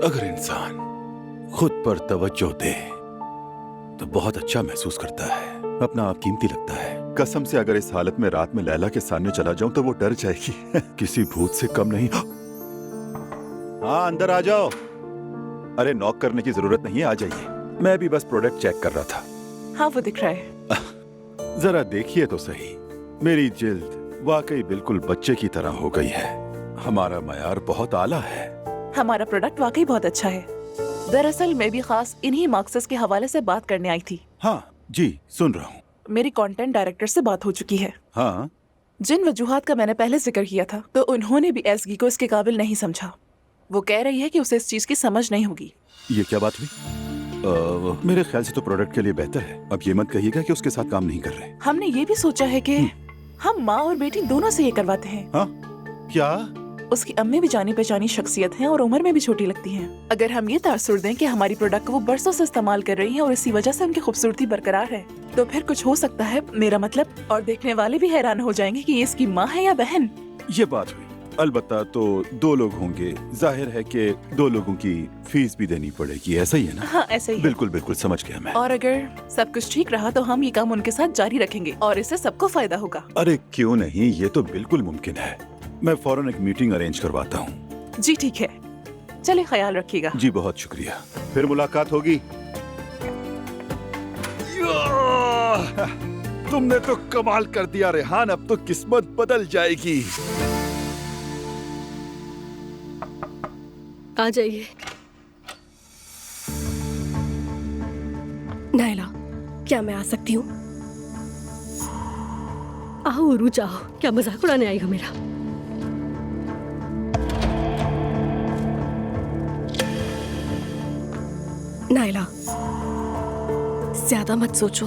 अगर इंसान खुद पर तवज्जो दे तो बहुत अच्छा महसूस करता है, अपना आप कीमती लगता है। कसम से अगर इस हालत में रात में लैला के सामने चला जाऊं तो वो डर जाएगी। किसी भूत से कम नहीं। हाँ, अंदर आ जाओ। अरे नॉक करने की जरूरत नहीं है, आ जाइए। मैं भी बस प्रोडक्ट चेक कर रहा था। हाँ वो दिख रहा है। जरा देखिए तो सही, मेरी जिल्द वाकई बिल्कुल बच्चे की तरह हो गई है। हमारा मयार बहुत आला है। हमारा प्रोडक्ट वाकई बहुत अच्छा है। दरअसल मैं भी खास इन्हीं मकसद के हवाले से बात करने आई थी। हाँ जी, सुन रहा हूँ। मेरी कंटेंट डायरेक्टर से बात हो चुकी है। हाँ, जिन वजूहात का मैंने पहले जिक्र किया था, तो उन्होंने भी एसगी को इसके काबिल नहीं समझा। वो कह रही है कि उसे इस चीज की समझ नहीं होगी। ये क्या बात हुई? मेरे ख्याल से तो प्रोडक्ट के लिए बेहतर है। अब ये मत कहिएगा कि उसके साथ काम नहीं कर रहे। हमने ये भी सोचा है कि हम माँ और बेटी दोनों से ये करवाते हैं। हाँ, क्या? उसकी अम्मी भी जानी पहचानी शख्सियत हैं और उम्र में भी छोटी लगती हैं। अगर हम ये तासुर दें कि हमारी प्रोडक्ट को वो बरसों से इस्तेमाल कर रही हैं और इसी वजह से उनकी खूबसूरती बरकरार है, तो फिर कुछ हो सकता है। मेरा मतलब, और देखने वाले भी हैरान हो जाएंगे कि ये इसकी माँ है या बहन। ये बात हुई। अलबत्ता तो 2 लोग होंगे, जाहिर है कि 2 लोगों की फीस भी देनी पड़ेगी, ऐसा ही है ना? हाँ ऐसे ही है। बिल्कुल बिल्कुल समझ गया मैं। और अगर सब कुछ ठीक रहा तो हम ये काम उनके साथ जारी रखेंगे और इससे सबको फायदा होगा। अरे क्यों नहीं, ये तो बिल्कुल मुमकिन है। मैं फौरन एक मीटिंग अरेंज करवाता हूँ। जी ठीक है, चलिए ख्याल रखिएगा। जी बहुत शुक्रिया, फिर मुलाकात होगी। तुमने तो कमाल कर दिया रेहान, अब तो किस्मत बदल जाएगी। आ जाइए। नायला, क्या मैं आ सकती हूँ? आओ उरूज आओ, क्या मजाक उड़ाने आई हो मेरा? नायला, ज्यादा मत सोचो।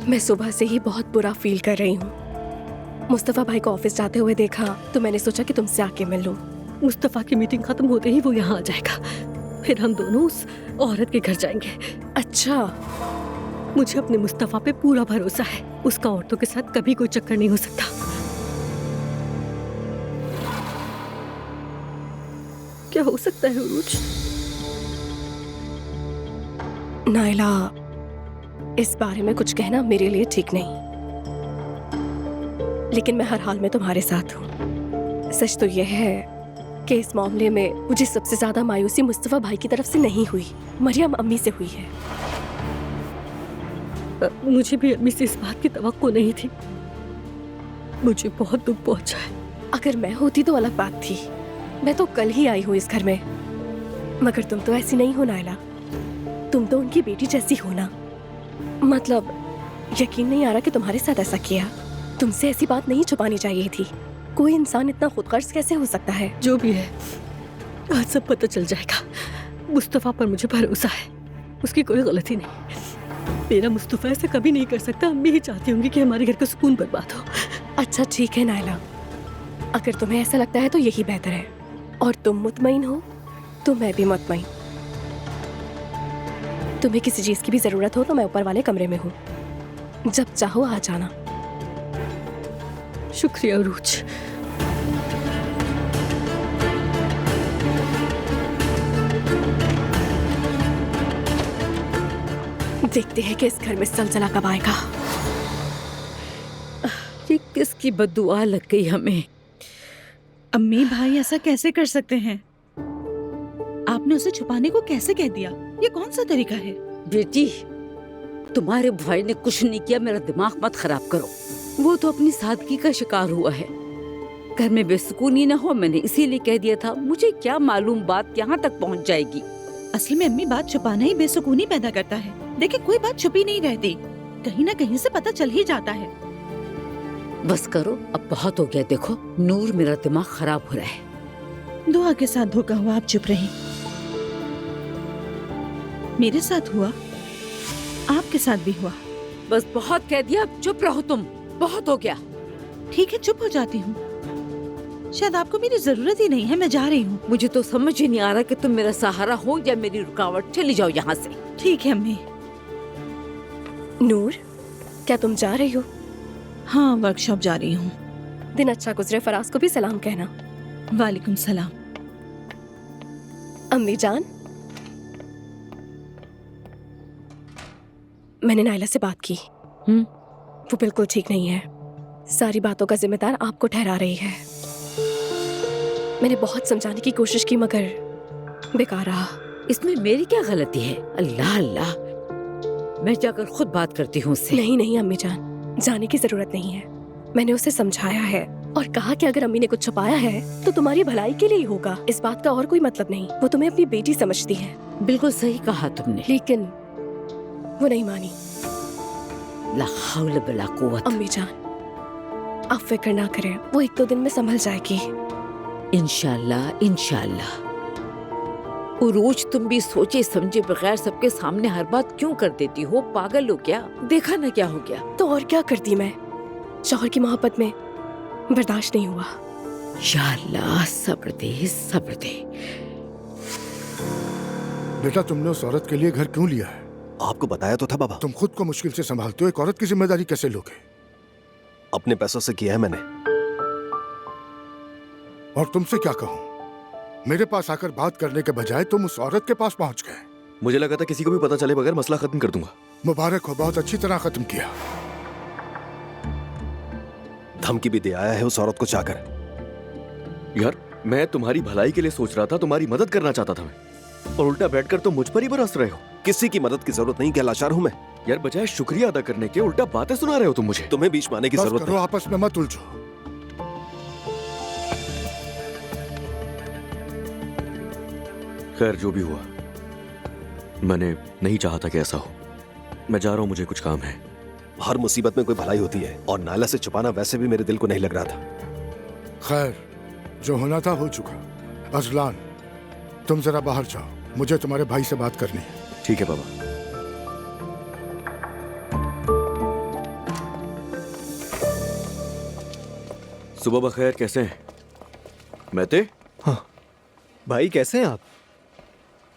मैं सुबह से ही बहुत बुरा फील कर रही हूँ। मुस्तफा भाई को ऑफिस जाते हुए देखा तो मैंने सोचा कि तुमसे आके मिल लूं। मुस्तफा की मीटिंग खत्म होते ही वो यहाँ आ जाएगा, फिर हम दोनों उस औरत के घर जाएंगे। अच्छा, मुझे अपने मुस्तफा पे पूरा भरोसा है। उसका औरतों के साथ कभी कोई चक्कर नहीं हो सकता। क्या हो सकता है उरूज? नायला, इस बारे में कुछ कहना मेरे लिए ठीक नहीं, लेकिन मैं हर हाल में तुम्हारे साथ हूँ। सच तो यह है कि इस मामले में मुझे सबसे ज्यादा मायूसी मुस्तफा भाई की तरफ से नहीं हुई, मरियम अम्मी से हुई है। मुझे भी अम्मी से इस बात की तवक्को नहीं थी। मुझे बहुत दुख पहुंचा है। अगर मैं होती तो अलग बात थी। मैं तो कल ही आई हूँ इस घर में, मगर तुम तो ऐसी नहीं हो नायला। तुम तो उनकी बेटी जैसी हो ना। मतलब यकीन नहीं आ रहा कि तुम्हारे साथ ऐसा किया। तुमसे ऐसी बात नहीं छुपानी चाहिए थी। कोई इंसान इतना खुदगर्ज कैसे हो सकता है? जो भी है, आज सब पता चल जाएगा। मुस्तफा पर मुझे भरोसा है, उसकी कोई गलती नहीं। मेरा मुस्तफा ऐसे कभी नहीं कर सकता। अम्मी ही चाहती होंगी कि हमारे घर का सुकून बर्बाद हो। अच्छा ठीक है नायला, अगर तुम्हें ऐसा लगता है तो यही बेहतर है। और तुम मुतमईन हो तो मैं भी मुतमईन। तुम्हें किसी चीज की भी जरूरत हो तो मैं ऊपर वाले कमरे में हूँ, जब चाहो आ जाना। शुक्रिया उरूज। देखते हैं कि इस घर में सलसला कब आएगा। ये किसकी बद्दुआ लग गई हमें? अम्मी भाई ऐसा कैसे कर सकते हैं? आपने उसे छुपाने को कैसे कह दिया? ये कौन सा तरीका है? बेटी, तुम्हारे भाई ने कुछ नहीं किया, मेरा दिमाग मत खराब करो। वो तो अपनी सादगी का शिकार हुआ है। घर में बेसुकूनी न हो, मैंने इसीलिए कह दिया था। मुझे क्या मालूम बात यहाँ तक पहुँच जाएगी। असल में अम्मी, बात छुपाना ही बेसुकूनी पैदा करता है। देखिए, कोई बात छुपी नहीं रहती, कहीं ना कहीं से पता चल ही जाता है। बस करो, अब बहुत हो गया। देखो नूर, मेरा दिमाग खराब हो रहा है। दुआ के साथ धोखा हुआ, आप चुप रही। मेरे साथ हुआ, आपके साथ भी हुआ। बस बहुत कह दिया, अब चुप रहो तुम। बहुत हो गया। ठीक है, चुप हो जाती हूँ। शायद आपको मेरी जरूरत ही नहीं है, मैं जा रही हूँ। मुझे तो समझ ही नहीं आ रहा कि तुम मेरा सहारा हो या मेरी रुकावट। चली जाओ यहाँ से। ठीक है अम्मी। नूर, क्या तुम जा रही हो? हाँ, वर्कशॉप जा रही हूँ। दिन अच्छा गुजरे। फराज को भी सलाम कहना। वालेकुम सलाम। अम्मी जान, मैंने नायला से बात की। वो बिल्कुल ठीक नहीं है। सारी बातों का जिम्मेदार आपको ठहरा रही है। मैंने बहुत समझाने की कोशिश की मगर बेकार रहा। इसमें मेरी क्या गलती है? अल्लाह अल्लाह, मैं जाकर खुद बात करती हूँ उससे। नहीं नहीं अम्मी जान, जाने की जरूरत नहीं है। मैंने उसे समझाया है और कहा कि अगर अम्मी ने कुछ छुपाया है तो तुम्हारी भलाई के लिए ही होगा। इस बात का और कोई मतलब नहीं। वो तुम्हें अपनी बेटी समझती है। बिल्कुल सही कहा तुमने। लेकिन वो नहीं मानी। ला हौल बला कुव्वत। अम्मी जान, आप फिक्र ना करें, वो 1-2 दिन में संभल जाएगी। इंशाल्लाह इंशाल्लाह। वो रोज तुम भी सोचे समझे बगैर सबके सामने हर बात क्यों कर देती हो? पागल हो क्या? देखा ना क्या हो गया। तो और क्या करती मैं? शौहर की मोहब्बत में बर्दाश्त नहीं हुआ। या अल्लाह, सब्र दे सब्र दे। बेटा, तुमने उस औरत के लिए घर क्यों लिया है? आपको बताया तो था बाबा। तुम खुद को मुश्किल से संभालते हो, एक औरत की जिम्मेदारी कैसे लोगे? अपने पैसों से किया है मैंने। और तुमसे क्या कहूँ, मेरे पास आकर बात करने के बजाय तुम उस औरत के पास पहुंच गए। मुझे लगा था किसी को भी पता चले बगैर मसला खत्म कर दूंगा। मुबारक हो, बहुत अच्छी तरह खत्म किया। धमकी भी दे आया है उस औरत को चाहकर। यार, मैं तुम्हारी भलाई के लिए सोच रहा था, तुम्हारी मदद करना चाहता था मैं, और उल्टा बैठकर तुम मुझ पर ही बरस रहे हो। किसी की मदद की जरूरत नहीं, क्या लाचार हूं मैं? यार, बजाय शुक्रिया अदा करने के उल्टा बातें सुना रहे हो तुम मुझे। तुम्हें बीच में आने की बस जरूरत करो, नहीं। आपस में मत उलझो। खैर, जो भी हुआ, मैंने नहीं चाहा था कि ऐसा हो। मैं जा रहा हूं, मुझे कुछ काम है। हर मुसीबत में कोई भलाई होती है, और नायला से छुपाना वैसे भी मेरे दिल को नहीं लग रहा था। खैर, जो होना था हो चुका। अजलान, तुम जरा बाहर जाओ, मुझे तुम्हारे भाई से बात करनी है। ठीक है बाबा। सुबह बखैर, कैसे हैं महते? भाई कैसे हैं आप?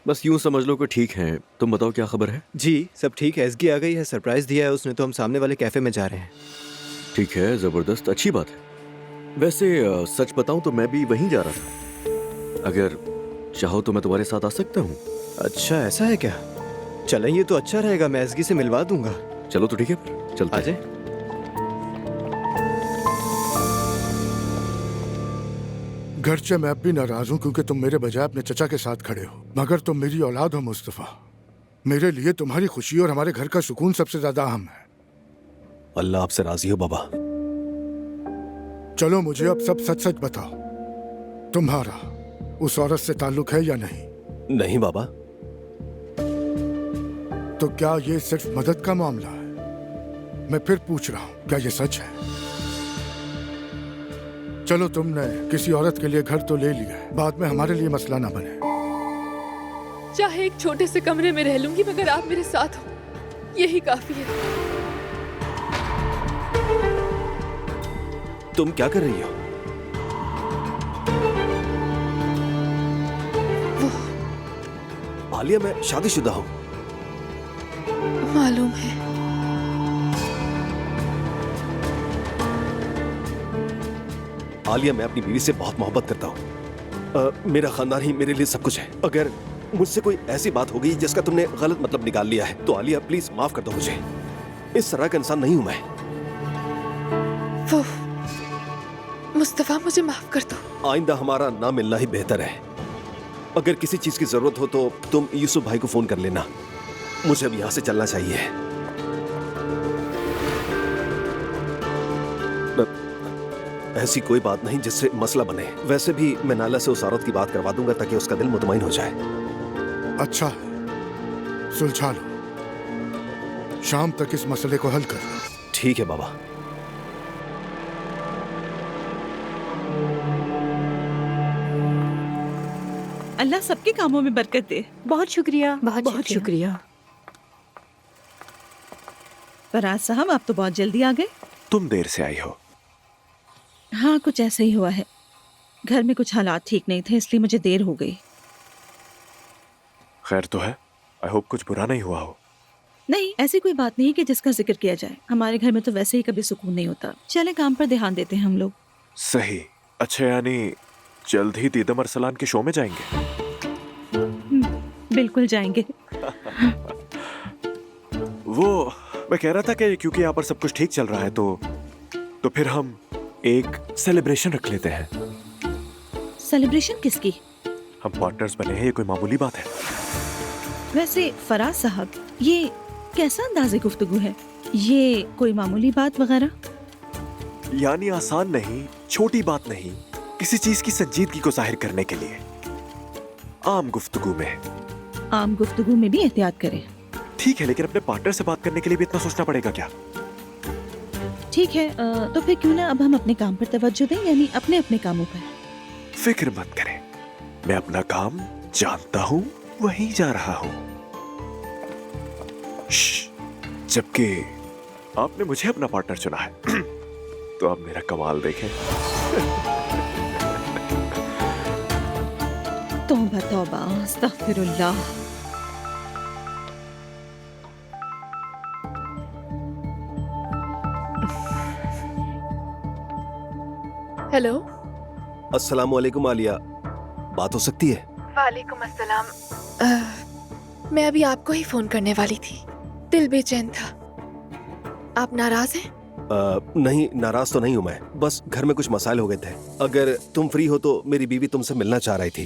बस यूं समझ लो कि ठीक हैं। तुम बताओ, क्या खबर है? जी सब ठीक है। एसगी आ गई है, सरप्राइज दिया है उसने, तो हम सामने वाले कैफे में जा रहे हैं। ठीक है, जबरदस्त, अच्छी बात है। वैसे सच बताऊं तो मैं भी वहीं जा रहा था। अगर चाहो तो मैं तुम्हारे साथ आ सकता हूँ। अच्छा, ऐसा है क्या? चलें, ये तो अच्छा रहेगा, मैं एसगी से मिलवा दूंगा। चलो तो ठीक है, फिर चलते हैं। आ जाए। घरचे मैं अब भी नाराज हूँ क्योंकि तुम मेरे बजाय अपने चचा के साथ खड़े हो, मगर तुम मेरी औलाद हो मुस्तफा। मेरे लिए तुम्हारी खुशी और हमारे घर का सुकून सबसे ज्यादा अहम है। अल्लाह आपसे राजी हो बाबा। चलो मुझे अब सब सच सच बताओ, तुम्हारा उस औरत से ताल्लुक है या नहीं? नहीं बाबा। तो क्या ये सिर्फ मदद का मामला है? मैं फिर पूछ रहा हूँ, क्या ये सच है? चलो, तुमने किसी औरत के लिए घर तो ले लिया है, बाद में हमारे लिए मसला ना बने। चाहे एक छोटे से कमरे में रह लूंगी मगर आप मेरे साथ हो, यही काफी है। तुम क्या कर रही हो? आलिया, मैं शादीशुदा हूँ। मालूम है। आलिया, मैं अपनी बीवी से बहुत मोहब्बत करता हूँ। मेरा खानदान ही मेरे लिए सब कुछ है। अगर मुझसे कोई ऐसी बात हो गई जिसका तुमने गलत मतलब निकाल लिया है तो आलिया प्लीज माफ कर दो मुझे। इस तरह का इंसान नहीं हूं मैं। वो मुस्तफा, मुझे माफ कर दो। आइंदा हमारा ना मिलना ही बेहतर है। अगर किसी चीज की जरूरत हो तो तुम यूसुफ भाई को फोन कर लेना। मुझे अब यहाँ से चलना चाहिए। ऐसी कोई बात नहीं जिससे मसला बने। वैसे भी मैं नाला से उस औरत की बात करवा दूंगा ताकि उसका दिल मुतमईन हो जाए। अच्छा है, सुलझा लो। शाम तक इस मसले को हल कर लो। ठीक है बाबा। अल्लाह सबके कामों में बरकत दे। बहुत शुक्रिया। बहुत शुक्रिया। फराज साहब, आप तो बहुत जल्दी आ गए। तुम देर से आई हो। हाँ, कुछ ऐसा ही हुआ है। घर में कुछ हालात ठीक नहीं थे, इसलिए मुझे देर हो गई। खैर तो है? आई होप कुछ बुरा नहीं हुआ हो। नहीं, ऐसी कोई बात नहीं कि जिसका जिक्र किया जाए। हमारे घर में तो वैसे ही कभी सुकून नहीं होता। चले, काम पर ध्यान देते हैं हम लोग। सही। अच्छा, यानी जल्द ही दीदम अरसलान के शो में जाएंगे? बिल्कुल जाएंगे। वो मैं कह रहा था कि क्योंकि यहाँ पर सब कुछ ठीक चल रहा है तो फिर हम एक सेलिब्रेशन रख लेते हैं। सेलिब्रेशन किसकी? हम पार्टनर्स बने हैं, ये कोई मामूली बात है? वैसे फराज साहब, ये कैसा अंदाज़े गुफ्तगू है? ये कोई मामूली बात वगैरह? यानी आसान नहीं, छोटी बात नहीं, किसी चीज की संजीदगी को जाहिर करने के लिए आम गुफ्तगू में। आम गुफ्तगू में भी एहतियात करें। ठीक है, लेकिन अपने पार्टनर से बात करने के लिए भी इतना सोचना पड़ेगा क्या? ठीक है, तो फिर क्यों ना अब हम अपने काम पर तवज्जो दें, यानी अपने अपने कामों पर। फिक्र मत करें, मैं अपना काम जानता हूँ, वहीं जा रहा हूँ। जबकि आपने मुझे अपना पार्टनर चुना है तो अब मेरा कमाल देखें। तौबा तौबा, अस्तगफिरुल्लाह। हेलो। अस्सलाम वालेकुम आलिया, बात हो सकती है? वालेकुम अस्सलाम। मैं अभी आपको ही फोन करने वाली थी, दिल बेचैन था। आप नाराज हैं? नहीं, नाराज तो नहीं हूँ मैं, बस घर में कुछ मसाइल हो गए थे। अगर तुम फ्री हो तो मेरी बीवी तुमसे मिलना चाह रही थी।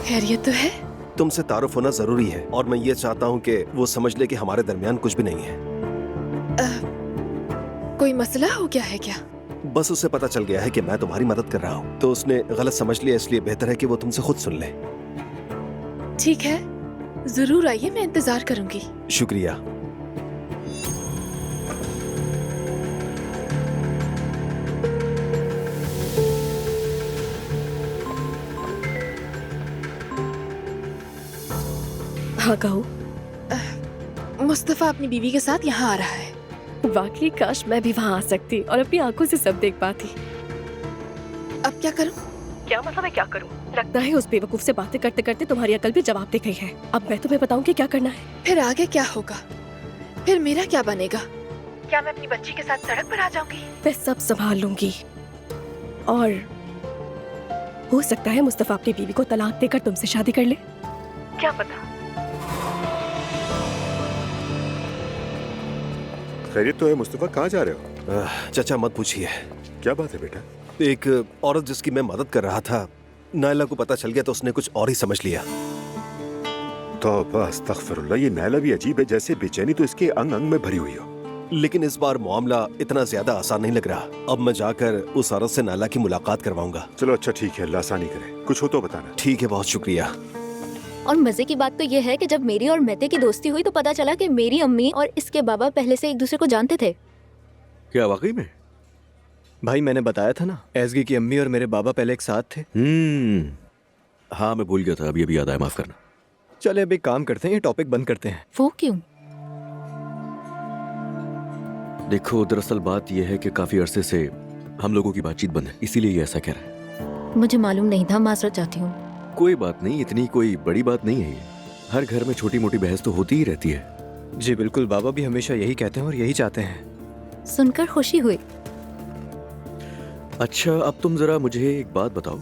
खैरियत तो है? तुमसे तारुफ होना जरूरी है और मैं ये चाहता हूँ कि वो समझ ले कि हमारे दरमियान कुछ भी नहीं है। कोई मसला हो गया है क्या? बस उसे पता चल गया है कि मैं तुम्हारी मदद कर रहा हूँ, तो उसने गलत समझ लिया, इसलिए बेहतर है कि वो तुमसे खुद सुन ले। ठीक है, जरूर आइए, मैं इंतजार करूंगी। शुक्रिया। हाँ कहो। मुस्तफा अपनी बीवी के साथ यहाँ आ रहा है। वाकई काश मैं भी वहाँ आ सकती और अपनी आंखों से सब देख पाती। अब क्या करूँ? क्या मतलब मैं क्या करूँ? लगता है उस बेवकूफ से बातें करते करते तुम्हारी अकल भी जवाब दे गई है। अब मैं तुम्हें बताऊँ कि क्या करना है। फिर आगे क्या होगा? फिर मेरा क्या बनेगा? क्या मैं अपनी बच्ची के साथ सड़क पर आ जाऊंगी? मैं सब संभाल लूंगी और हो सकता है मुस्तफा अपनी बीवी को तलाक देकर तुमसे शादी कर ले, क्या पता। खैरियत तो है मुस्तफा, कहाँ जा रहे हो? चाचा मत पूछिए। क्या बात है बेटा? एक औरत जिसकी मैं मदद कर रहा था, नायला को पता चल गया तो उसने कुछ और ही समझ लिया। तौबा अस्तगफिरुल्लाह, ये नायला भी अजीब है, जैसे बेचैनी तो इसके अंग अंग में भरी हुई हो। लेकिन इस बार मामला इतना ज्यादा आसान नहीं लग रहा। अब मैं जाकर उस औरत से नायला की मुलाकात करवाऊंगा। चलो अच्छा ठीक है, अल्लाह आसानी करे, कुछ हो तो बताना। ठीक है, बहुत शुक्रिया। और मजे की बात तो ये है कि जब मेरी और मेते की दोस्ती हुई तो पता चला कि मेरी अम्मी और इसके बाबा पहले से एक दूसरे को जानते थे। क्या वाकई में? भाई मैंने बताया था ना, एसगी की अम्मी और मेरे बाबा पहले एक साथ थे। हाँ मैं भूल गया था, अभी याद आया, माफ करना। चले अभी काम करते हैं, ये टॉपिक बंद करते हैं। वो क्यों? देखो दरअसल बात यह है कि काफी अरसे से हम लोगों की बातचीत बंद है, इसीलिए ये ऐसा कह रहा है। मुझे मालूम नहीं था, माजरत चाहती हूँ। कोई बात नहीं, इतनी कोई बड़ी बात नहीं है ये। हर घर में छोटी मोटी बहस तो होती ही रहती है। जी बिल्कुल, बाबा भी हमेशा यही कहते हैं और यही चाहते हैं। सुनकर खुशी हुई। अच्छा अब तुम जरा मुझे एक बात बताओ,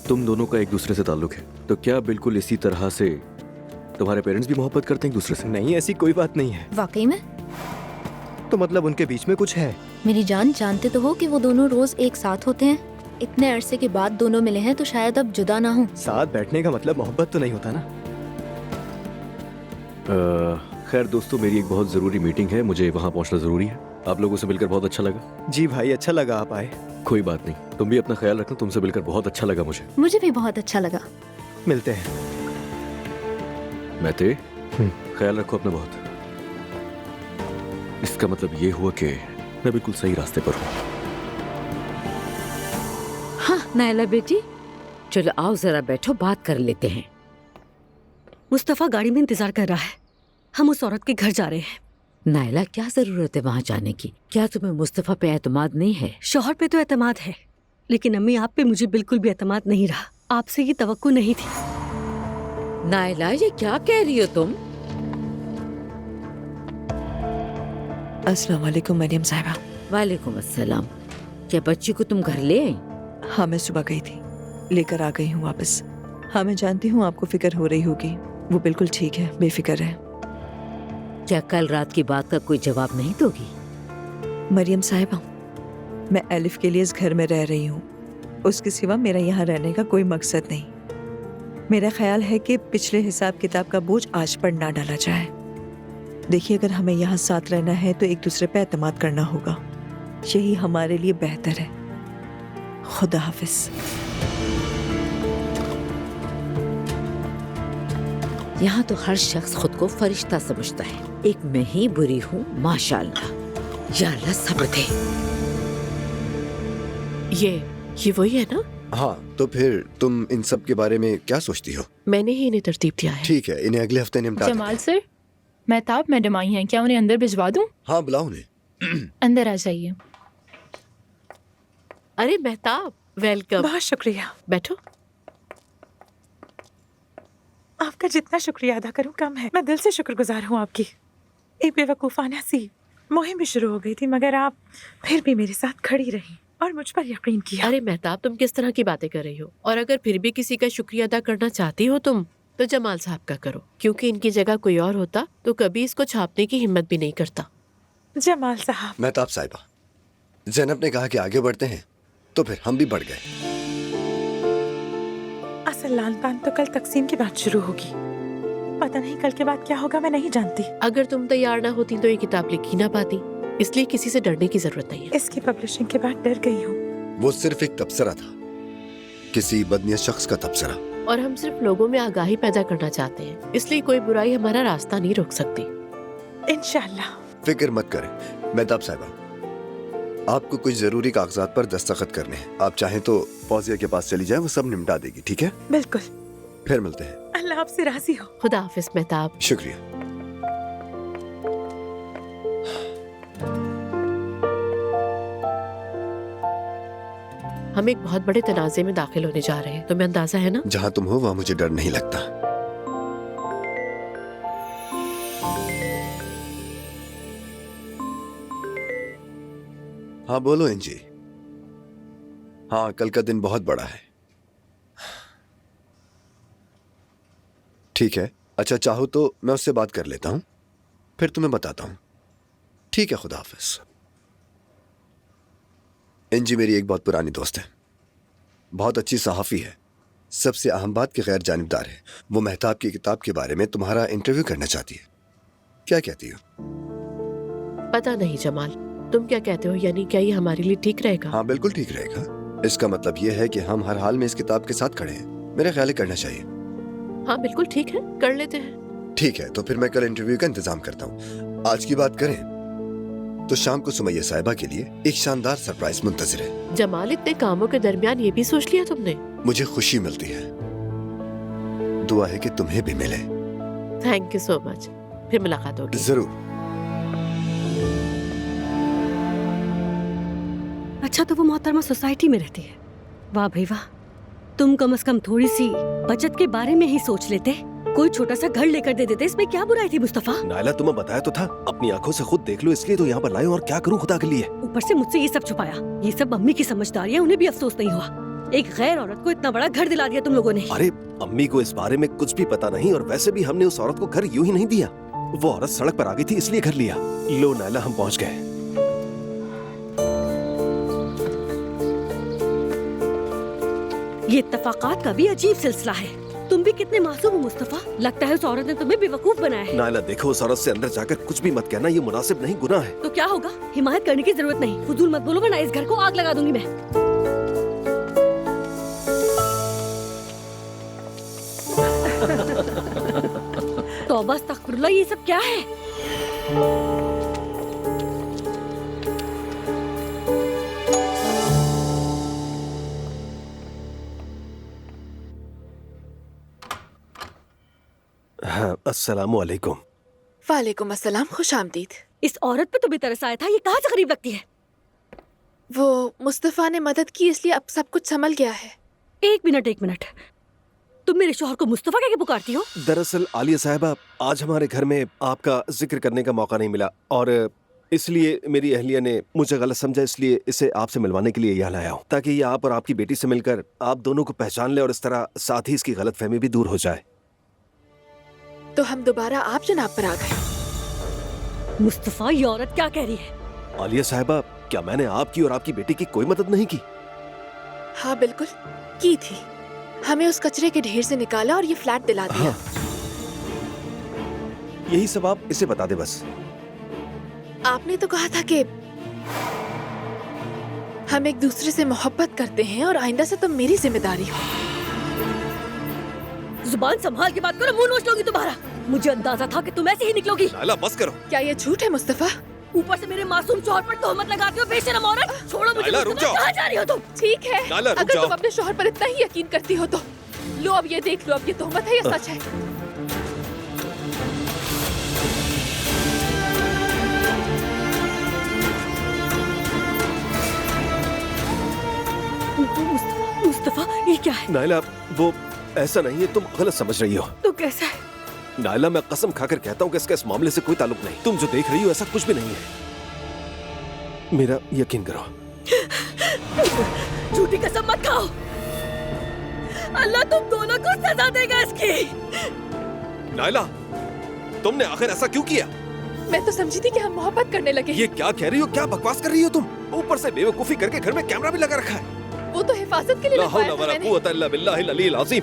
तुम दोनों का एक दूसरे से ताल्लुक है, तो क्या बिल्कुल इसी तरह से तुम्हारे पेरेंट्स भी मोहब्बत करते हैं एक दूसरे से? नहीं, ऐसी कोई बात नहीं है। वाकई में? तो मतलब उनके बीच में कुछ है? मेरी जान, जानते तो हो कि वो दोनों रोज एक साथ होते हैं। इतने अरसे के बाद दोनों मिले हैं तो शायद अब जुदा ना हो। साथ बैठने का मतलब मोहब्बत तो नहीं होता ना। खैर दोस्तों, मेरी एक बहुत जरूरी मीटिंग है, मुझे वहाँ पहुँचना जरूरी है। आप लोगों से मिलकर बहुत अच्छा लगा। जी भाई, अच्छा लगा आप आए। कोई बात नहीं, तुम भी अपना ख्याल रखना, तुमसे मिलकर बहुत अच्छा लगा मुझे। मुझे भी बहुत अच्छा लगा। मिलते हैं। महते, ख्याल रखो अपना बहुत। इसका मतलब ये हुआ कि मैं बिल्कुल सही रास्ते पर हूँ। हाँ नायला बेटी, चलो आओ जरा बैठो, बात कर लेते हैं। मुस्तफा गाड़ी में इंतजार कर रहा है, हम उस औरत के घर जा रहे हैं। नायला क्या जरूरत है वहाँ जाने की? क्या तुम्हें मुस्तफा पे एतमाद नहीं है? शौहर पे तो एतमाद है, लेकिन अम्मी आप पे मुझे बिल्कुल भी एतमाद नहीं रहा। आपसे ये तवक्को नहीं थी। नायला ये क्या कह रही हो तुम? अस्सलाम वालेकुम मरियम साहिबा। वालेकुम अस्सलाम। क्या बच्ची को तुम घर ले आई? हाँ मैं सुबह गई थी, लेकर आ गई हूँ वापस। हाँ मैं जानती हूँ आपको फिक्र हो रही होगी, वो बिल्कुल ठीक है, बेफिक्र है। क्या कल रात की बात का कोई जवाब नहीं दोगी? मरियम साहिबा, मैं एलिफ के लिए इस घर में रह रही हूँ, उसके सिवा मेरा यहाँ रहने का कोई मकसद नहीं। मेरा ख्याल है कि पिछले हिसाब किताब का बोझ आज पर ना डाला जाए। देखिए, अगर हमें यहाँ साथ रहना है तो एक दूसरे पे एतमाद करना होगा, यही हमारे लिए बेहतर है। खुदा हाफिज। यहाँ तो हर शख्स खुद को फरिश्ता समझता है, एक मैं ही बुरी हूँ माशाअल्लाह। या अल्लाह सब्र दे। ये वही है ना? हाँ, तो फिर तुम इन सब के बारे में क्या सोचती हो? मैंने ही इन्हें तरतीब दिया है। ठीक है, इन्हें अगले हफ्ते निपटा देते हैं। जमाल सर, महताब मैडम आई हैं, क्या उन्हें अंदर भिजवा दूं? हाँ, बुलाओ उन्हें। अंदर आ जाइए। अरे महताब, वेलकम। बहुत शुक्रिया। बैठो। आपका जितना शुक्रिया अदा करूं कम है। मैं दिल से शुक्रगुजार हूं आपकी। एक बेवकूफ़ाना सी मुहिम भी शुरू हो गई थी, मगर आप फिर भी मेरे साथ खड़ी रही और मुझ पर यकीन किया। अरे महताब, तुम किस तरह की बातें कर रही हो? और अगर फिर भी किसी का शुक्रिया अदा करना चाहती हो तुम, तो जमाल साहब का करो, क्योंकि इनकी जगह कोई और होता तो कभी इसको छापने की हिम्मत भी नहीं करता। जमाल साहब। महताब साहिबा, ज़ैनब ने कहा कि आगे बढ़ते हैं, तो फिर हम भी बढ़ गए। असल लान पान तो कल तकसीम की बात शुरू होगी। पता नहीं कल के बाद क्या होगा, मैं नहीं जानती। अगर तुम तैयार ना होती तो ये किताब लिख ही ना पाती, इसलिए किसी से डरने की जरूरत नहीं है। इसकी पब्लिशिंग के बाद डर गई हूँ। वो सिर्फ एक तबसरा था, किसी बदनीयत शख्स का तबसरा। और हम सिर्फ लोगों में आगाही पैदा करना चाहते हैं, इसलिए कोई बुराई हमारा रास्ता नहीं रोक सकती। इंशाल्लाह। फिक्र मत करें महताब साहिबा, आपको कुछ जरूरी कागजात पर दस्तखत करने हैं। आप चाहें तो फौजिया के पास चली जाएं, वो सब निपटा देगी। ठीक है? बिल्कुल। फिर मिलते हैं। अल्लाह आपसे राजी हो। खुदा हाफिज महताब। शुक्रिया। हम एक बहुत बड़े तनाज़े में दाखिल होने जा रहे हैं, तुम्हें अंदाजा है ना? जहाँ तुम हो वहाँ मुझे डर नहीं लगता। हाँ बोलो एंजी। हाँ, कल का दिन बहुत बड़ा है। ठीक है, अच्छा चाहो तो मैं उससे बात कर लेता हूँ, फिर तुम्हें बताता हूँ। ठीक है, खुदा हाफिज। एंजी मेरी एक बहुत पुरानी दोस्त है, बहुत अच्छी सहाफ़ी है, सबसे अहम बात की गैर जानिबदार है। वो महताब की किताब के बारे में तुम्हारा इंटरव्यू करना चाहती है। क्या कहती हो? पता नहीं जमाल, तुम क्या कहते हो? यानी क्या ये हमारे लिए ठीक रहेगा? हाँ बिल्कुल ठीक रहेगा। इसका मतलब ये है कि हम हर हाल में इस किताब के साथ खड़े हैं। मेरा ख्याल है करना चाहिए। हाँ बिल्कुल ठीक है, कर लेते हैं। ठीक है, तो फिर मैं कल इंटरव्यू का इंतजाम करता हूँ। आज की बात करें तो शाम को सुमैया साहिबा के लिए एक शानदार सरप्राइज मुंतज़िर है। जमाल, इतने कामों के दरमियान ये भी सोच लिया तुमने? मुझे खुशी मिलती है, दुआ है कि तुम्हें भी मिले। Thank you so much. फिर मुलाकात होगी। जरूर। अच्छा, तो वो मोहतरमा सोसाइटी में रहती है। वाह भाई वाह, तुम कम से कम थोड़ी सी बचत के बारे में ही सोच लेते। कोई छोटा सा घर लेकर दे देते, इसमें क्या बुराई थी मुस्तफा? नायला, तुम्हें बताया तो था, अपनी आंखों से खुद देख लो, इसलिए तो यहाँ पर लाए। और क्या करूँ खुदा के लिए? ऊपर से मुझसे ये सब छुपाया। ये सब अम्मी की समझदारी है, उन्हें भी अफसोस नहीं हुआ। एक गैर औरत को इतना बड़ा घर दिला दिया तुम लोगों ने। अरे अम्मी को इस बारे में कुछ भी पता नहीं, और वैसे भी हमने उस औरत को घर यूं ही नहीं दिया। वो औरत सड़क पर आ गई थी, इसलिए घर लिया। लो नायला, हम पहुँच गए। ये इत्तफाकात का भी अजीब सिलसिला है। तुम भी कितने मासूम हो मुस्तफा, लगता है उस औरत ने तुम्हें बेवकूफ बनाया है। नायला देखो, उस औरत से अंदर जाकर कुछ भी मत कहना, ये मुनासिब नहीं, गुनाह है। तो क्या होगा? हिमायत करने की जरूरत नहीं। फुजूल मत बोलो, वरना इस घर को आग लगा दूंगी मैं। तौबा अस्तगफिरुल्लाह, ये सब क्या है? हाँ, अस्सलाम वालेकुम। वालेकुम अस्सलाम, खुश आमदीद। इस औरत पे तो भी तरस आया था, ये कहाँ से गरीब लगती है? वो मुस्तफा ने मदद की, इसलिए अब सब कुछ संभल गया है। एक मिनट, तुम मेरे शौहर को मुस्तफा कह के पुकारती हो? दरअसल आलिया साहिबा, आज हमारे घर में आपका जिक्र करने का मौका नहीं मिला, और इसलिए मेरी अहलिया ने मुझे गलत समझा, इसलिए इसे आपसे मिलवाने के लिए यहाँ लाया हूँ, ताकि ये आप और आपकी बेटी से मिलकर आप दोनों को पहचान ले, और इस तरह साथ ही इसकी गलतफहमी भी दूर हो जाए। तो हम दोबारा आप जनाब पर आ गए। मुस्तफा, ये औरत क्या कह रही है? आलिया साहिबा, क्या मैंने आपकी और आपकी बेटी की कोई मदद नहीं की? हाँ बिल्कुल की थी। हमें उस कचरे के ढेर से निकाला और ये फ्लैट दिला दिया। यही सब आप इसे बता दे बस। आपने तो कहा था कि हम एक दूसरे से मोहब्बत करते हैं और आइंदा से तुम मेरी जिम्मेदारी हो। जुबान संभाल के बात करो, मुंह नोच लोगी तुम्हारा। मुझे अंदाजा था कि तुम ऐसे ही निकलोगी। नायला बस करो। क्या ये झूठ है मुस्तफा? ऊपर से मेरे मासूम शौहर पर तोहमत लगाते हो, बेशरम औरत। छोड़ो मुझे। नायला, रुक जाओ। कहाँ जा रही हो तुम? ठीक है, नायला, रुक अगर जाओ। तुम अपने शौहर पर इतना ही यकीन करती हो तो लो, अब ये देख लो, अब ये तोहमत है या सच है। मुस्तफा, ये क्या है? नायला, वो ऐसा नहीं है, तुम गलत समझ रही हो। तो कैसा है? नायला, मैं कसम खाकर कहता हूँ कि इसका इस मामले से कोई ताल्लुक नहीं। तुम जो देख रही हो ऐसा कुछ भी नहीं है। मेरा यकीन करो। झूठी कसम मत खाओ। अल्लाह तुम दोनों को सजा देगा इसकी। नायला, तुमने आखिर ऐसा क्यों किया? मैं तो समझी थी कि हम मोहब्बत करने लगे। ये क्या कह रही हो? क्या बकवास कर रही हो तुम? ऊपर से बेवकूफी करके घर में कैमरा भी लगा रखा है। वो तो हिफाजत के लिए ला लगवाया हौला था वला मैंने। कुव्वता इल्ला बिल्लाहिल अलील अज़ीम।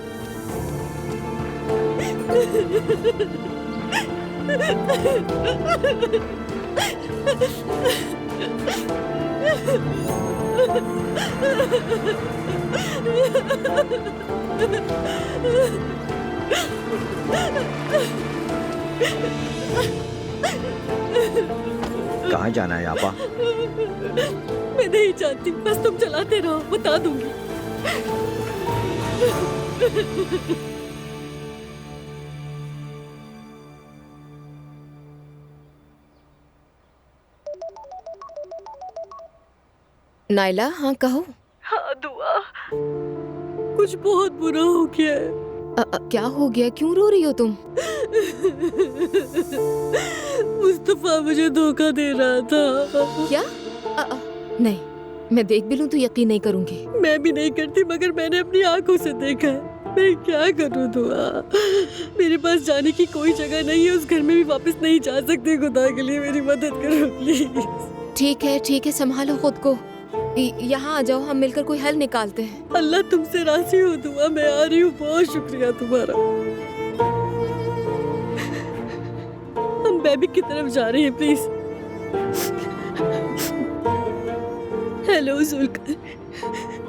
कहाँ जाना है आपा? मैं नहीं जानती, बस तुम चलाते रहो, बता दूंगी। नायला, हाँ कहो। हाँ दुआ, कुछ बहुत बुरा हो गया है। क्या हो गया? क्यों रो रही हो तुम? मुस्तफा मुझे धोखा दे रहा था। क्या? नहीं, मैं देख भी लूं तो यकीन नहीं करूंगी। मैं भी नहीं करती, मगर मैंने अपनी आंखों से देखा है। मैं क्या करूं दुआ? मेरे पास जाने की कोई जगह नहीं है, उस घर में भी वापस नहीं जा सकते। खुदा के लिए मेरी मदद करो प्लीज। ठीक है, संभालो खुद को। यहाँ आ जाओ, हम मिलकर कोई हल निकालते हैं। अल्लाह तुमसे राजी हो दुआ, मैं आ रही हूँ। बहुत शुक्रिया तुम्हारा। हम बेबी की तरफ जा रहे हैं, प्लीज। हेलो जुल्कर,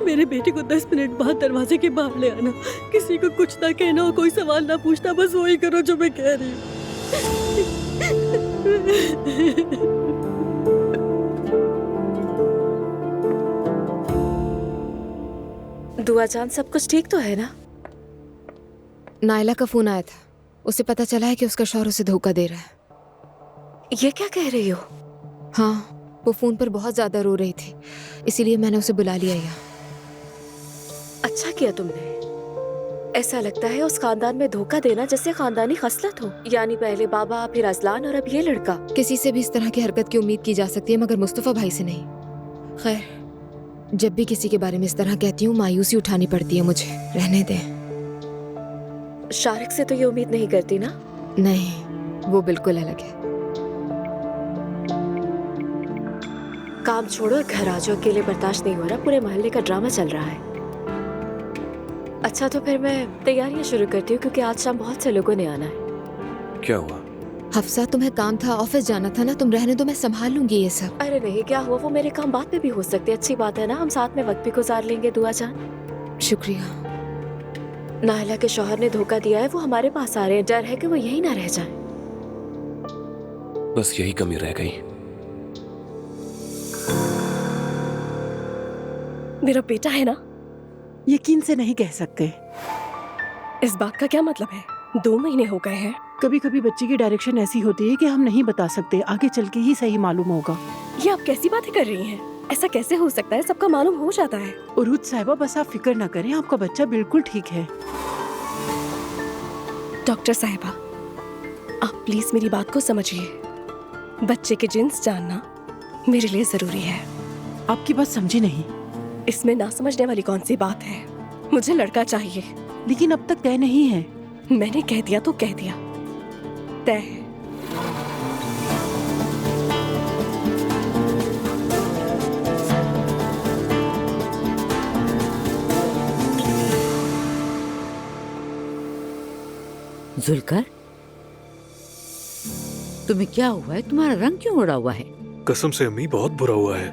मेरे बेटे को 10 मिनट बाद दरवाजे के बाहर ले आना। किसी को कुछ ना कहना और कोई सवाल ना पूछना, बस वही करो जो मैं कह रही हूँ। दुआ जान, सब कुछ ठीक तो है ना? नायला का फोन आया था, उसे पता चला है कि उसका शौहर उसे धोखा दे रहा है। ये क्या कह रही हो? हाँ, वो फोन पर बहुत ज्यादा रो रही थी, इसीलिए मैंने उसे बुला लिया यहाँ। अच्छा किया तुमने। ऐसा लगता है उस खानदान में धोखा देना जैसे खानदानी खसलत हो, यानी पहले बाबा, फिर अजलान और अब ये लड़का। किसी से भी इस तरह की हरकत की उम्मीद की जा सकती है, मगर मुस्तफा भाई से नहीं। खैर, जब भी किसी के बारे में इस तरह कहती हूँ मायूसी उठानी पड़ती है मुझे। रहने दें। शारिक से तो ये उम्मीद नहीं करती ना? नहीं, वो बिल्कुल अलग है। काम छोड़ो, घर आ जाओ। अकेले बर्दाश्त नहीं हो रहा, पूरे मोहल्ले का ड्रामा चल रहा है। अच्छा तो फिर मैं तैयारियां शुरू करती हूँ, क्योंकि आज शाम बहुत से लोगों ने आना है। क्या हुआ? हफ्सा, तुम्हें काम था, ऑफिस जाना था ना? तुम रहने दो, मैं संभाल लूंगी ये सब। अरे नहीं, क्या हुआ? वो मेरे काम बाद में भी हो सकते। अच्छी बात है ना, हम साथ में वक्त भी गुजार लेंगे। दुआ जान, शुक्रिया। नायला के शौहर ने धोखा दिया है, वो हमारे पास आ रहे हैं। डर है कि वो यही ना रह जाए। बस यही कमी रह गई। मेरा बेटा है ना? यकीन से नहीं कह सकते। इस बात का क्या मतलब है? 2 महीने हो गए हैं। कभी कभी बच्चे की डायरेक्शन ऐसी होती है कि हम नहीं बता सकते, आगे चल के ही सही मालूम होगा। ये आप कैसी बातें कर रही हैं? ऐसा कैसे हो सकता है? सबका मालूम हो जाता है। उरूज साहिबा, बस आप फिक्र न करें, आपका बच्चा बिल्कुल ठीक है। डॉक्टर साहिबा, आप प्लीज मेरी बात को समझिए। बच्चे के जिन्स जानना मेरे लिए जरूरी है। आपकी बात समझी नहीं। इसमें ना समझने वाली कौन सी बात है? मुझे लड़का चाहिए। लेकिन अब तक तय नहीं है। मैंने कह दिया तो कह दिया। तय है। जुलकर, तुम्हें क्या हुआ है? तुम्हारा रंग क्यों उड़ा हुआ है? कसम से अम्मी बहुत बुरा हुआ है।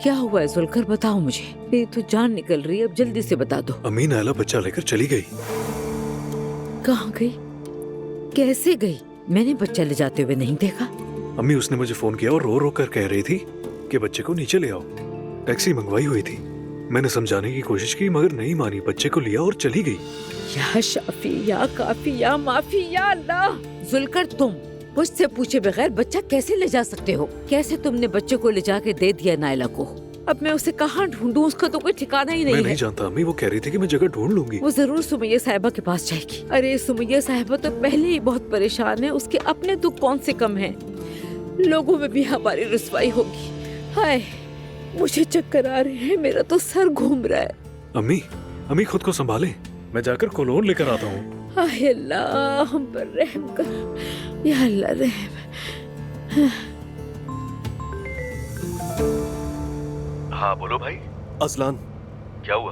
क्या हुआ है जुलकर, बताओ मुझे। मेरी तो जान निकल रही है, अब जल्दी से बता दो। अम्मी नायला बच्चा लेकर चली गई। कहाँ गई? कैसे गई? मैंने बच्चा ले जाते हुए नहीं देखा। अम्मी उसने मुझे फोन किया और रो रो कर कह रही थी कि बच्चे को नीचे ले आओ। टैक्सी मंगवाई हुई थी। मैंने समझाने की कोशिश की मगर नहीं मानी, बच्चे को लिया और चली गई। या शाफी, या काफी, या माफी, या अल्लाह। जुलकर, तुम मुझसे पूछे बगैर बच्चा कैसे ले जा सकते हो? कैसे तुमने बच्चे को ले जाके दे दिया नायला को? अब मैं उसे कहाँ ढूंढूं? उसका तो कोई ठिकाना ही नहीं है। मैं नहीं जानता अम्मी, वो कह रही थी कि मैं जगह ढूंढ लूंगी। वो जरूर सुमैया साहिबा के पास जाएगी। अरे सुमैया साहिबा तो पहले ही बहुत परेशान है, उसके अपने दुख कौन से कम हैं? लोगों में भी हमारी रुसवाई होगी। हाय, मुझे चक्कर आ रहे हैं, मेरा तो सर घूम रहा है। अम्मी खुद को संभालें, मैं जाकर कोलोन लेकर आता हूँ। हाय अल्लाह, हम पर रहम कर, या अल्लाह रहम। हाँ बोलो भाई। अजलान, क्या हुआ?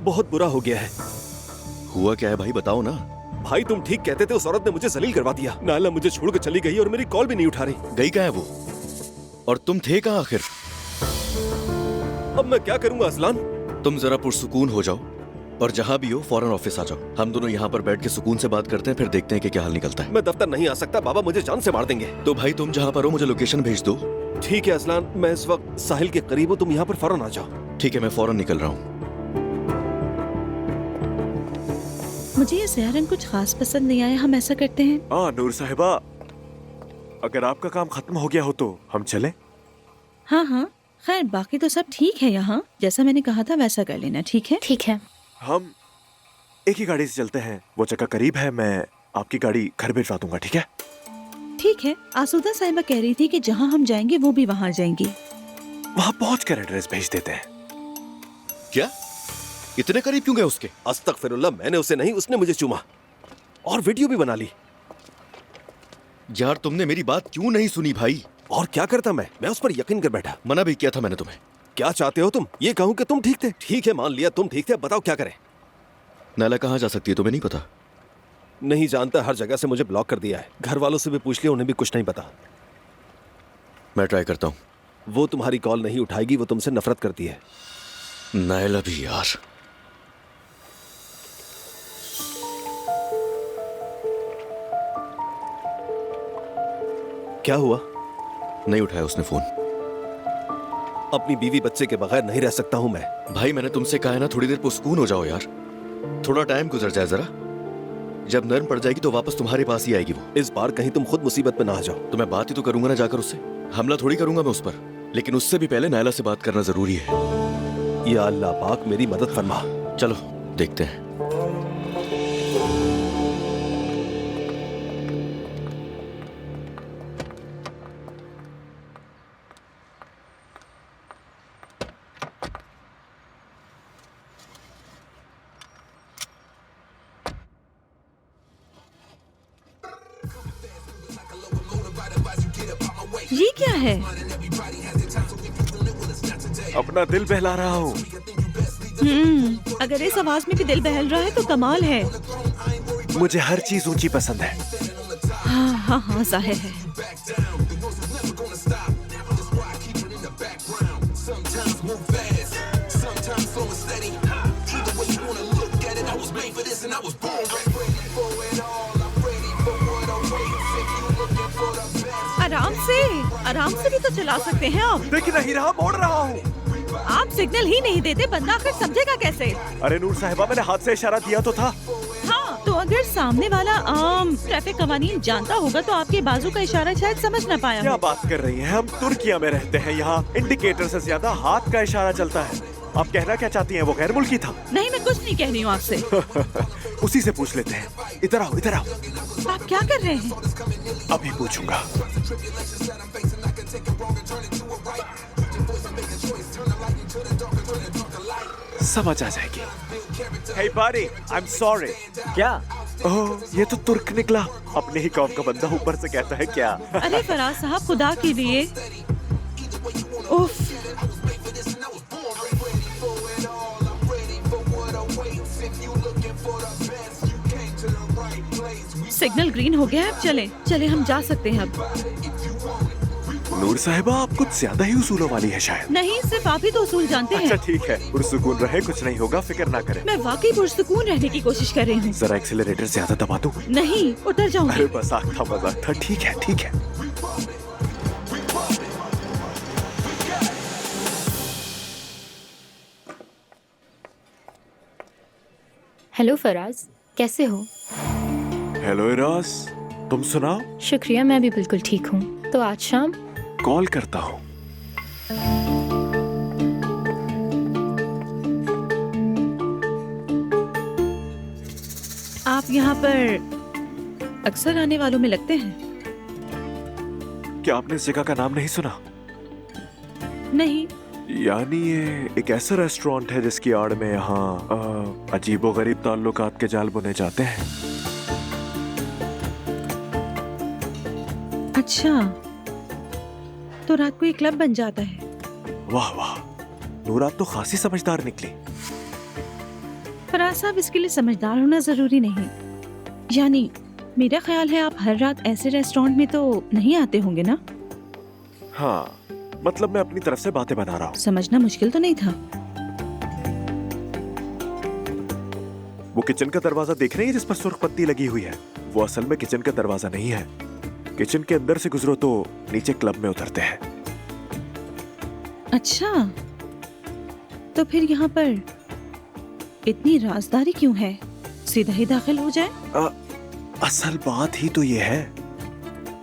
बहुत बुरा हो गया है। हुआ क्या है भाई, बताओ ना। भाई तुम ठीक कहते थे, उस औरत ने मुझे जलील करवा दिया। नायला मुझे छोड़कर चली गई और मेरी कॉल भी नहीं उठा रही। गई कहाँ है वो? और तुम थे कहाँ आखिर? अब मैं क्या करूंगा अजलान? तुम जरा पुरसुकून हो जाओ और जहाँ भी हो फौरन ऑफिस आ जाओ। हम दोनों यहाँ पर बैठ के सुकून से बात करते हैं, फिर देखते हैं कि क्या हाल निकलता है। मैं दफ्तर नहीं आ सकता, बाबा मुझे जान से मार देंगे। तो भाई तुम जहाँ पर हो मुझे लोकेशन भेज दो। ठीक है अजलान, मैं इस वक्त साहिल के करीब हूँ, तुम यहाँ पर फौरन आ जाओ। ठीक है, मैं फौरन निकल रहा हूँ। मुझे ये सहरन कुछ खास पसंद नहीं आया। हम ऐसा करते हैं, नूर साहिबा, अगर आपका काम खत्म हो गया हो तो हम चलें? हाँ हाँ, खैर बाकी तो सब ठीक है यहाँ। जैसा मैंने कहा था वैसा कर लेना, ठीक है? ठीक है। हम एक ही गाड़ी से चलते हैं, वो जगह करीब है, मैं आपकी गाड़ी घर भिजवा दूंगा, ठीक है? ठीक है। आसूदा साहिबा कह रही थी कि जहाँ हम जाएंगे वो भी वहाँ जाएंगी। वहाँ पहुँचकर एड्रेस भेज देते हैं। क्या? इतने करीब क्यों गए उसके? अस्तगफिरुल्लाह, मैंने उसे नहीं, उसने मुझे चूमा और वीडियो भी बना ली। यार तुमने मेरी बात क्यों नहीं सुनी भाई? और क्या करता मैं उस पर यकीन कर बैठा। मना भी किया था मैंने तुम्हें। क्या चाहते हो तुम? ये कहूँ कि तुम ठीक थे? ठीक है, मान लिया तुम ठीक थे, बताओ क्या करें? नायला कहाँ जा सकती है तुम्हें नहीं पता? नहीं जानता, हर जगह से मुझे ब्लॉक कर दिया है। घर वालों से भी पूछ लिया, उन्हें भी कुछ नहीं पता। मैं ट्राई करता हूँ। वो तुम्हारी कॉल नहीं उठाएगी, वो तुमसे नफरत करती है। नायला भी यार। क्या हुआ? नहीं उठाया उसने फोन। अपनी बीवी बच्चे के बगैर नहीं रह सकता हूँ मैं। भाई मैंने तुमसे कहा है ना, थोड़ी देर पुरसुकून हो जाओ यार। थोड़ा टाइम गुजर जाए जरा, जब नर्म पड़ जाएगी तो वापस तुम्हारे पास ही आएगी वो। इस बार कहीं तुम खुद मुसीबत में ना आ जाओ। तो मैं बात ही तो करूंगा ना जाकर उससे, हमला थोड़ी करूंगा मैं उस पर। लेकिन उससे भी पहले नायला से बात करना जरूरी है। या अल्लाह पाक मेरी मदद फरमा। चलो देखते हैं। ये क्या है? अपना दिल बहला रहा हूँ। अगर इस आवाज में भी दिल बहल रहा है तो कमाल है। मुझे हर चीज ऊंची पसंद है। हाँ हाँ हाँ, जाहिर है। आराम से भी तो चला सकते हैं आप। देख नहीं रहा, मोड़ रहा हूँ। आप सिग्नल ही नहीं देते, बंदा आखिर समझेगा कैसे? अरे नूर साहिबा, मैंने हाथ से इशारा दिया तो था। हाँ, तो अगर सामने वाला आम ट्रैफिक कवानीन जानता होगा तो आपके बाजू का इशारा शायद समझ न पाया। क्या बात कर रही हैं? हम तुर्किया में रहते हैं, यहाँ इंडिकेटर से ज्यादा हाथ का इशारा चलता है। आप कहना क्या चाहती हैं? वो गैर मुल्की था? नहीं, मैं कुछ नहीं कह रही हूँ आपसे। उसी से पूछ लेते हैं। इधर आओ, इधर आओ। आप क्या कर रहे हैं? अभी पूछूंगा। समझ आ जाएगी। Hey buddy, I'm sorry. क्या? ओह, ये तो तुर्क निकला। अपने ही कौम का बंदा ऊपर से कहता है क्या। अरे फराज साहब, खुदा के लिए। उफ। सिग्नल ग्रीन हो गया है, अब चले चले, हम जा सकते हैं अब। नूर साहिबा, आप कुछ ज्यादा ही उसूलों वाली है शायद। नहीं, सिर्फ आप ही तो उसूल जानते हैं। अच्छा ठीक है, पुरसुकून रहे, कुछ नहीं होगा, फिक्र ना करें। मैं वाकई पुरसुकून रहने की कोशिश कर रही हूँ। जरा एक्सीलरेटर ज्यादा दबा दूं? नहीं, उतर जाऊंगी। अरे मजाक था, मजाक था। ठीक है ठीक है। हेलो फराज, कैसे हो? हेलो इरास, तुम सुनाओ? शुक्रिया, मैं भी बिल्कुल ठीक हूँ। तो आज शाम कॉल करता हूँ। आप यहाँ पर अक्सर आने वालों में लगते हैं। क्या आपने इस जगह का नाम नहीं सुना? नहीं। यानी ये एक ऐसा रेस्टोरेंट है जिसकी आड़ में यहाँ अजीबोगरीब ताल्लुकात के जाल बुने जाते हैं। अच्छा, तो रात को एक क्लब बन जाता है। वाह वाह, नूर आप तो खासी समझदार निकली। फराज साहब, इसके लिए समझदार होना जरूरी नहीं। यानी मेरा ख्याल है आप हर रात ऐसे रेस्टोरेंट में तो नहीं आते होंगे ना? हाँ, मतलब मैं अपनी तरफ से बातें बना रहा हूँ। समझना मुश्किल तो नहीं था। वो किचन का दरवाजा देख रही है जिस पर सुर्ख पत्ती लगी हुई है? वो असल में किचन का दरवाजा नहीं है। किचन के अंदर से गुजरो तो नीचे क्लब में उतरते हैं। अच्छा, तो फिर यहाँ पर इतनी राजदारी क्यों है? सीधा ही दाखिल हो जाए। असल बात ही तो ये है,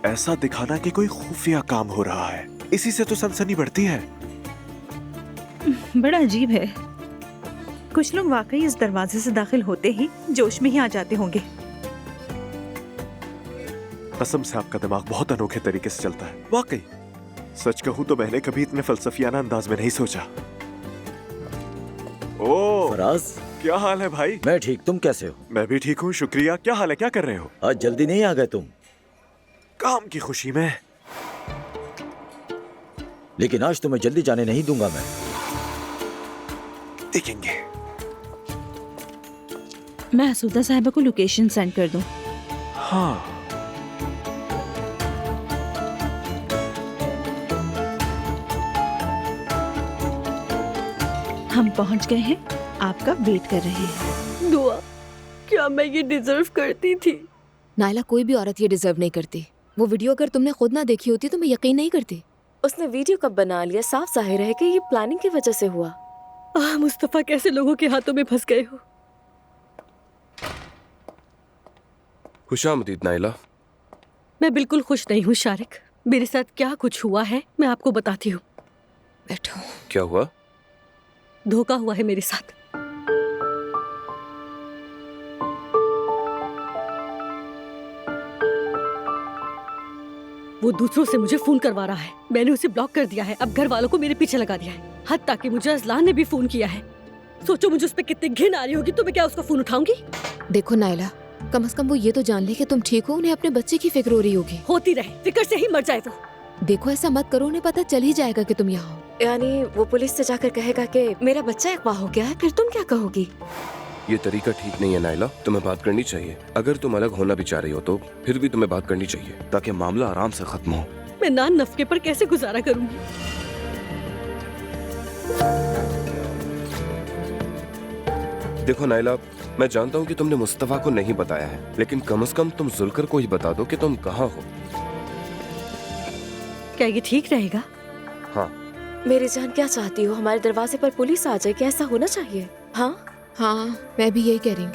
ऐसा दिखाना कि कोई खुफिया काम हो रहा है। इसी से तो सनसनी बढ़ती है। बड़ा अजीब है। कुछ लोग वाकई इस दरवाजे से दाखिल होते ही जोश में ही आ जाते होंगे। कसम से आपका दिमाग बहुत अनोखे तरीके से चलता है। वाकई सच कहूं तो मैंने कभी इतने फलसफियाना अंदाज में नहीं सोचा। ओह फराज, क्या हाल है भाई? मैं ठीक, तुम कैसे हो? मैं भी ठीक हूँ, शुक्रिया। क्या हाल है, क्या कर रहे हो? आज जल्दी नहीं आ गए तुम? काम की खुशी में। लेकिन आज तुम्हें जल्दी जाने नहीं दूंगा मैं। देखेंगे। मैं हसूदा साहिबा को लोकेशन सेंड कर दूं? हाँ। हम पहुंच गए हैं, आपका वेट कर रहे हैं। दुआ, क्या मैं ये डिजर्व करती थी? नायला, कोई भी औरत ये डिजर्व नहीं करती। वो वीडियो अगर तुमने खुद ना देखी होती तो मैं यकीन नहीं करती। उसने वीडियो कब बना लिया? साफ जाहिर है कि ये प्लानिंग की वजह से हुआ। मुस्तफा, कैसे लोगों के हाथों में फंस गए हो? खुशामदीद नायला। मैं बिल्कुल खुश नहीं हूँ शारिक। मेरे साथ क्या कुछ हुआ है मैं आपको बताती हूँ। बैठो। क्या हुआ? धोखा हुआ है मेरे साथ। वो दूसरों से मुझे फोन करवा रहा है। मैंने उसे ब्लॉक कर दिया है। अब घर वालों को मेरे पीछे लगा दिया है। हत्ता कि मुझे अजलान ने भी फोन किया है। सोचो मुझे उस पर कितनी घिन आ रही होगी, तो मैं क्या उसका फोन उठाऊंगी? देखो नायला, कम से कम वो ये तो जान ले कि तुम ठीक हो। उन्हें अपने बच्चे की फिक्र हो रही होगी। होती रहे, फिक्र से ही मर जाए वो। देखो ऐसा मत करो, उन्हें पता चल ही जाएगा कि तुम यहाँ हो। यानी वो पुलिस से जाकर कहेगा कि मेरा बच्चा अगवा हो गया है, फिर तुम क्या कहोगी? ये तरीका ठीक नहीं है नायला, तुम्हें बात करनी चाहिए। अगर तुम अलग होना भी चाह रही हो तो फिर भी तुम्हें बात करनी चाहिए ताकि मामला आराम से खत्म हो। मैं नान नफके पर कैसे गुजारा करूंगी? देखो नायला, मैं जानता हूँ कि तुमने मुस्तफा को नहीं बताया है, लेकिन कम से कम तुम जुलकर को ही बता दो कि तुम कहाँ हो। क्या ये ठीक रहेगा? हाँ। मेरी जान, क्या चाहती हो? हमारे दरवाजे पर पुलिस आ जाए? क्या ऐसा होना चाहिए? हाँ हाँ, मैं भी यही कह रही हूँ।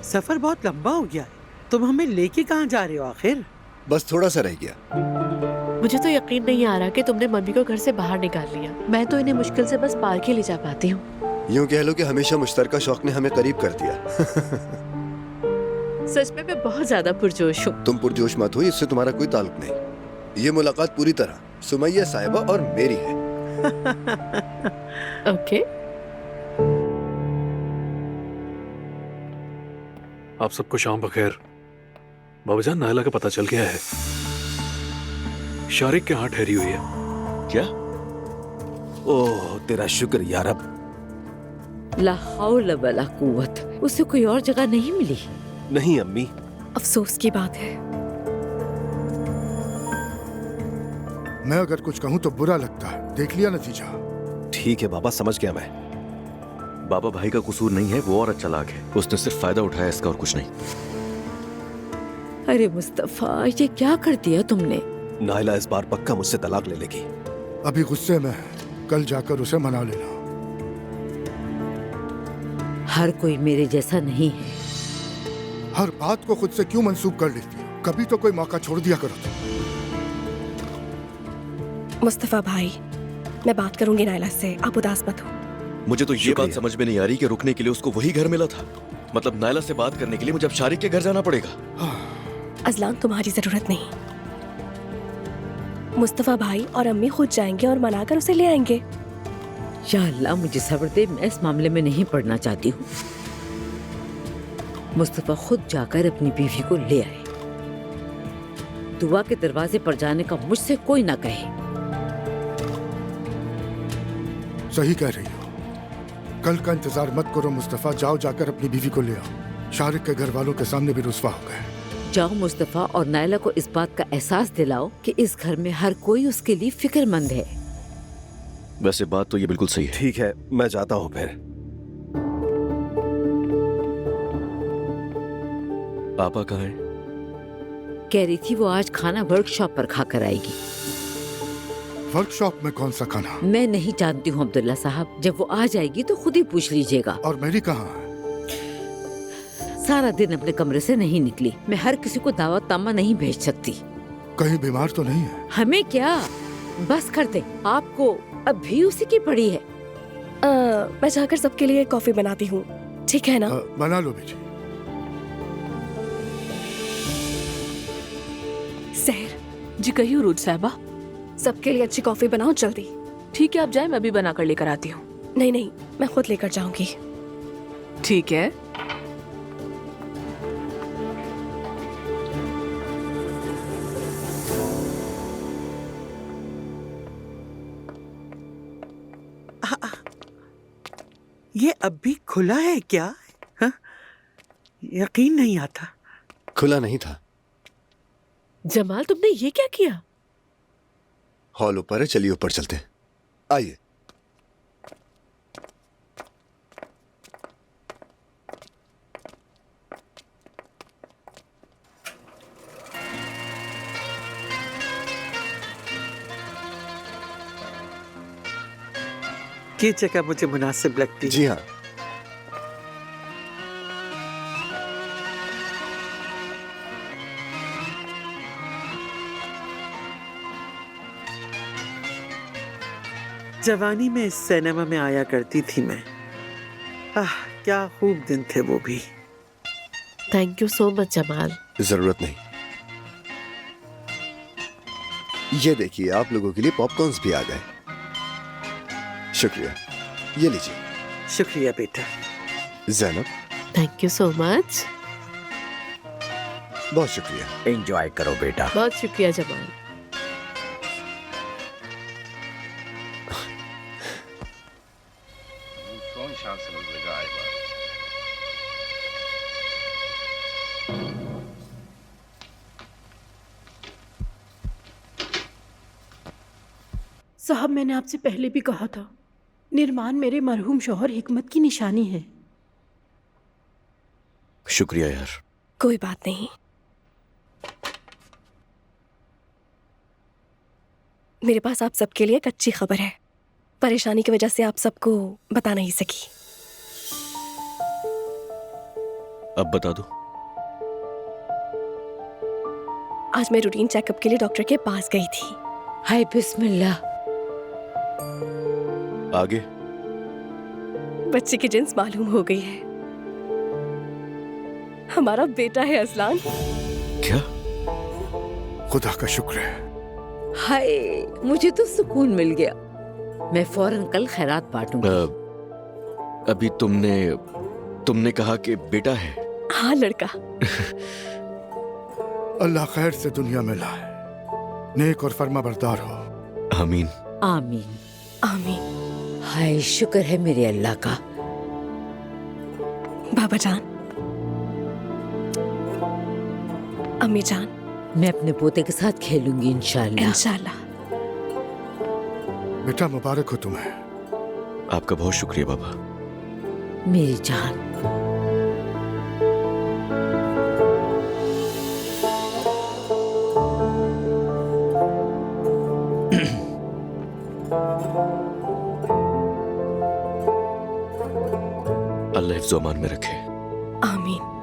सफर बहुत लंबा हो गया। तुम हमें लेके कहाँ जा रहे हो आखिर? बस थोड़ा सा रह गया। मुझे तो यकीन नहीं आ रहा कि तुमने मम्मी को घर से बाहर निकाल लिया। मैं तो इन्हें मुश्किल से बस पार्क ही ले जा पाती हूँ। यूं कह लो कि हमेशा मुश्तरका शौक ने हमें करीब कर दिया। सच में मैं बहुत ज्यादा पुरजोश हूँ। तुम पुरजोश मत हो, इससे तुम्हारा कोई ताल्लुक नहीं। ये मुलाकात पूरी तरह सुमैया साहिबा और मेरी है। ओके। आप सबको शाम बखैर। बाबाजान, नायला का पता चल गया है। शारिक के यहाँ ठहरी हुई है। क्या? ओह तेरा शुक्र यार। अब ला हौल वला कुव्वत, उसे कोई और जगह नहीं मिली। नहीं अम्मी। अफसोस की बात है। मैं अगर कुछ कहूं तो बुरा लगता है, देख लिया नतीजा। ठीक है बाबा, समझ गया मैं। बाबा भाई का कसूर नहीं है, वो और अच्छा चालाक है। उसने सिर्फ फायदा उठाया इसका और कुछ नहीं। अरे मुस्तफा, ये क्या कर दिया तुमने? नायला इस बार पक्का मुझसे तलाक ले लेगी। अभी गुस्से में है, कल जाकर उसे मना लेना। हर कोई मेरे जैसा नहीं है। हर बात को खुद से क्यों मंसूब कर लेती हो? कभी तो कोई मौका छोड़ दिया करो तुम। मुस्तफा भाई, मैं बात करूंगी नायला से, आप उदास मत हो। मुझे तो ये बात समझ में नहीं आ रही कि रुकने के लिए उसको वही घर मिला था। मतलब नायला से बात करने के लिए मुझे अब शारिक के घर जाना पड़ेगा। अजलान, तुम्हारी जरूरत नहीं। मुस्तफा भाई और अम्मी खुद जाएंगे और मनाकर उसे ले आएंगे। या अल्लाह, मुझे सब्र दे, मैं इस मामले में नहीं पड़ना चाहती हूँ। मुस्तफा खुद जाकर अपनी बीवी को ले आए। दुआ के दरवाजे पर जाने का मुझसे कोई ना कहे। सही कह रही हो। कल का इंतजार मत करो मुस्तफा, जाओ जाकर अपनी बीवी को ले आओ। शारिक के घर वालों के सामने भी रुस्वा हो गए। जाओ मुस्तफा और नायला को इस बात का एहसास दिलाओ कि इस घर में हर कोई उसके लिए फिक्रमंद है। वैसे बात तो ये बिल्कुल सही है। ठीक है, मैं जाता हूँ फिर। आपा कहाँ है? कह रही थी वो आज खाना वर्कशॉप पर खाकर आएगी। वर्कशॉप में कौन सा खाना? मैं नहीं जानती हूँ अब्दुल्ला साहब, जब वो आ जाएगी तो खुद ही पूछ लीजिएगा। और मेरी कहाँ है? सारा दिन अपने कमरे से नहीं निकली। मैं हर किसी को दावत तामा नहीं भेज सकती। कहीं बीमार तो नहीं है? हमें क्या, बस कर दे, आपको अब भी उसी की पड़ी है। मैं जाकर सबके लिए कॉफी बनाती हूँ, ठीक है ना? बना लो बेटी। सहर जी कहिए रूज साहबा। सबके लिए अच्छी कॉफी बनाओ जल्दी। ठीक है, आप जाए, मैं भी बना कर लेकर आती हूँ। नहीं नहीं, मैं खुद लेकर जाऊंगी। ठीक है। ये अब भी खुला है क्या? हा? यकीन नहीं आता। खुला नहीं था। जमाल, तुमने ये क्या किया? हॉल ऊपर है, चलिए ऊपर चलते हैं। आइए। ये जगह मुझे मुनासिब लगती है। जी हाँ। जवानी में इस सिनेमा में आया करती थी मैं। क्या खूब दिन थे वो भी। Thank you so much Jamal. जरूरत नहीं। ये देखिए, आप लोगों के लिए पॉपकॉर्न्स भी आ गए। शुक्रिया, ये लीजिए। शुक्रिया बेटा। Zainab, thank you so much. बहुत शुक्रिया। एंजॉय करो बेटा। बहुत शुक्रिया जमाल। Son şansınızdı galiba. साहब, मैंने आपसे पहले भी कहा था, निर्माण मेरे मरहूम शौहर हिकमत की निशानी है। शुक्रिया यार। कोई बात नहीं। मेरे पास आप सबके लिए एक अच्छी खबर है। परेशानी की वजह से आप सबको बता नहीं सकी। अब बता दो। आज मैं रूटीन चेकअप के लिए डॉक्टर के पास गई थी। हाय बिस्मिल्लाह। आगे? बच्चे की जिन्स मालूम हो गई है। हमारा बेटा है अजलान। क्या? खुदा का शुक्र है। हाय, मुझे तो सुकून मिल गया। मैं फौरन कल खैरात बांटूंगी। अभी तुमने कहा कि बेटा है। हाँ, लड़का। अल्लाह खैर से दुनिया में लाए, नेक और फर्माबरदार हो। आमीन आमीन आमीन। हाय, शुक्र है मेरे अल्लाह का। बाबा जान, अम्मी जान, मैं अपने पोते के साथ खेलूंगी इंशाल्लाह। इंशाल्लाह। बेटा मुबारक हो तुम्हें। आपका बहुत शुक्रिया बाबा। मेरी जान। अल्लाह हिफ्ज़-ओ-अमान में रखे। आमीन।